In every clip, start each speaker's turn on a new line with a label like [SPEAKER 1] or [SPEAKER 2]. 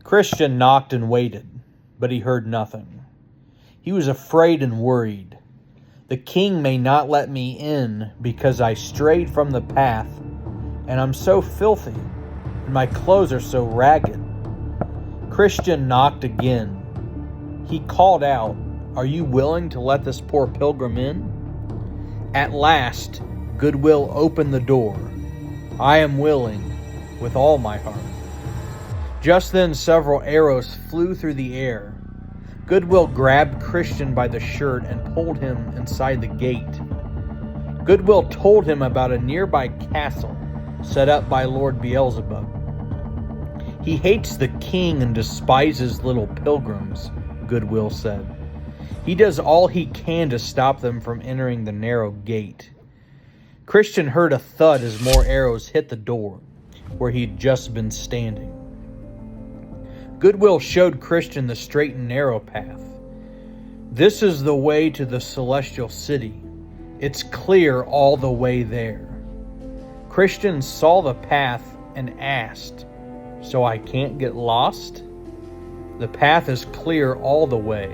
[SPEAKER 1] Christian knocked and waited, but he heard nothing. He was afraid and worried. The king may not let me in because I strayed from the path, and I'm so filthy, and my clothes are so ragged. Christian knocked again. He called out, "Are you willing to let this poor pilgrim in?" At last, Goodwill opened the door. "I am willing, with all my heart." Just then several arrows flew through the air. Goodwill grabbed Christian by the shirt and pulled him inside the gate. Goodwill told him about a nearby castle set up by Lord Beelzebub. "He hates the king and despises little pilgrims," Goodwill said. "He does all he can to stop them from entering the narrow gate." Christian heard a thud as more arrows hit the door, where he'd just been standing. Goodwill showed Christian the straight and narrow path. "This is the way to the celestial city. It's clear all the way there." Christian saw the path and asked, "So I can't get lost?" "The path is clear all the way,"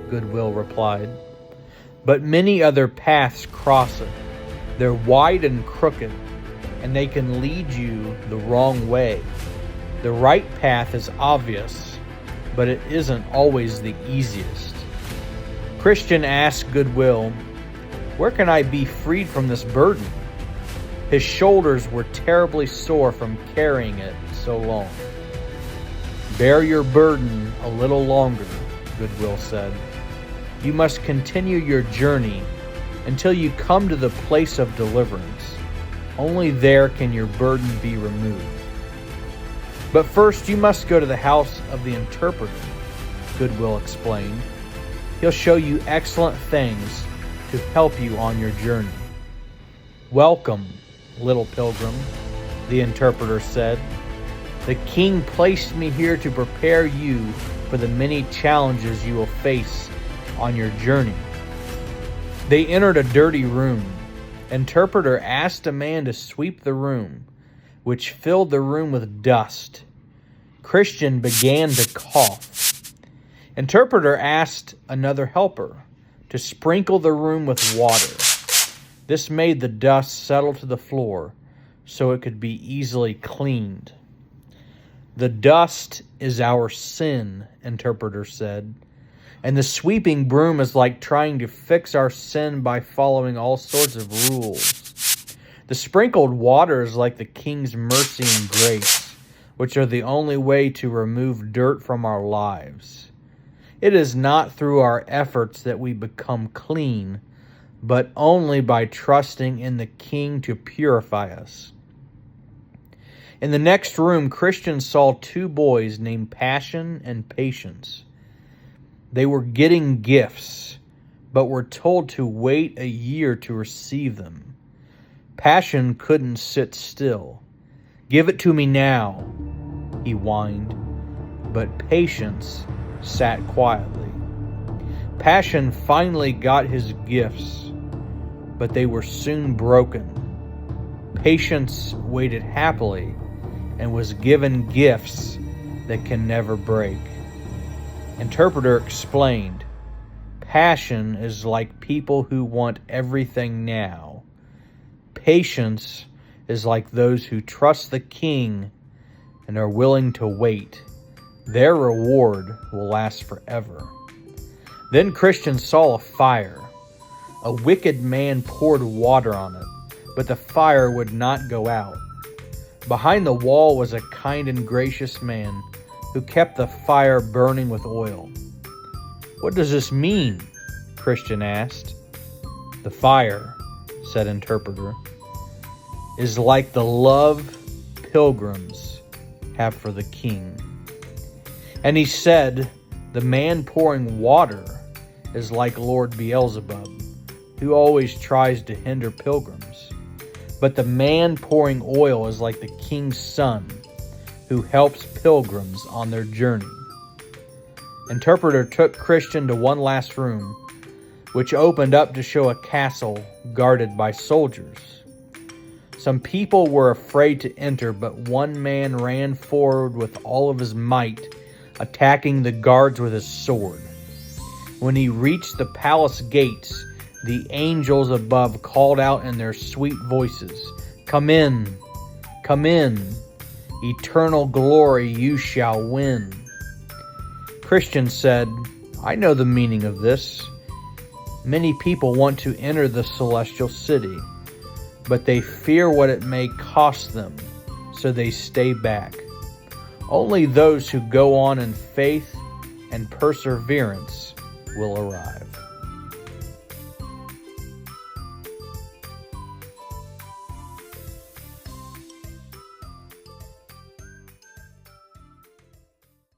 [SPEAKER 1] Goodwill replied. "But many other paths cross it. They're wide and crooked, and they can lead you the wrong way. The right path is obvious, but it isn't always the easiest." Christian asked Goodwill, "Where can I be freed from this burden?" His shoulders were terribly sore from carrying it so long. "Bear your burden a little longer," Goodwill said. "You must continue your journey until you come to the place of deliverance. Only there can your burden be removed. But first you must go to the house of the interpreter," Goodwill explained. "He'll show you excellent things to help you on your journey." "Welcome, little pilgrim," the interpreter said. "The king placed me here to prepare you for the many challenges you will face on your journey." They entered a dirty room. Interpreter asked a man to sweep the room, which filled the room with dust. Christian began to cough. Interpreter asked another helper to sprinkle the room with water. This made the dust settle to the floor so it could be easily cleaned. "The dust is our sin," interpreter said, "and the sweeping broom is like trying to fix our sin by following all sorts of rules. The sprinkled water is like the king's mercy and grace, which are the only way to remove dirt from our lives. It is not through our efforts that we become clean, but only by trusting in the king to purify us." In the next room, Christian saw two boys named Passion and Patience. They were getting gifts, but were told to wait a year to receive them. Passion couldn't sit still. "Give it to me now," he whined, but Patience sat quietly. Passion finally got his gifts, but they were soon broken. Patience waited happily and was given gifts that can never break. Interpreter explained, "Passion is like people who want everything now. Patience is like those who trust the king and are willing to wait. Their reward will last forever." Then Christian saw a fire. A wicked man poured water on it, but the fire would not go out. Behind the wall was a kind and gracious man who kept the fire burning with oil. "What does this mean?" Christian asked. "The fire," said interpreter, "is like the love pilgrims have for the king." And he said, "The man pouring water is like Lord Beelzebub, who always tries to hinder pilgrims. But the man pouring oil is like the king's son, who helps pilgrims on their journey." Interpreter took Christian to one last room, which opened up to show a castle guarded by soldiers. Some people were afraid to enter, but one man ran forward with all of his might attacking the guards with his sword. When he reached the palace gates, the angels above called out in their sweet voices, "Come in, come in, eternal glory you shall win." Christian said, "I know the meaning of this. Many people want to enter the celestial city, but they fear what it may cost them, so they stay back. Only those who go on in faith and perseverance will arrive."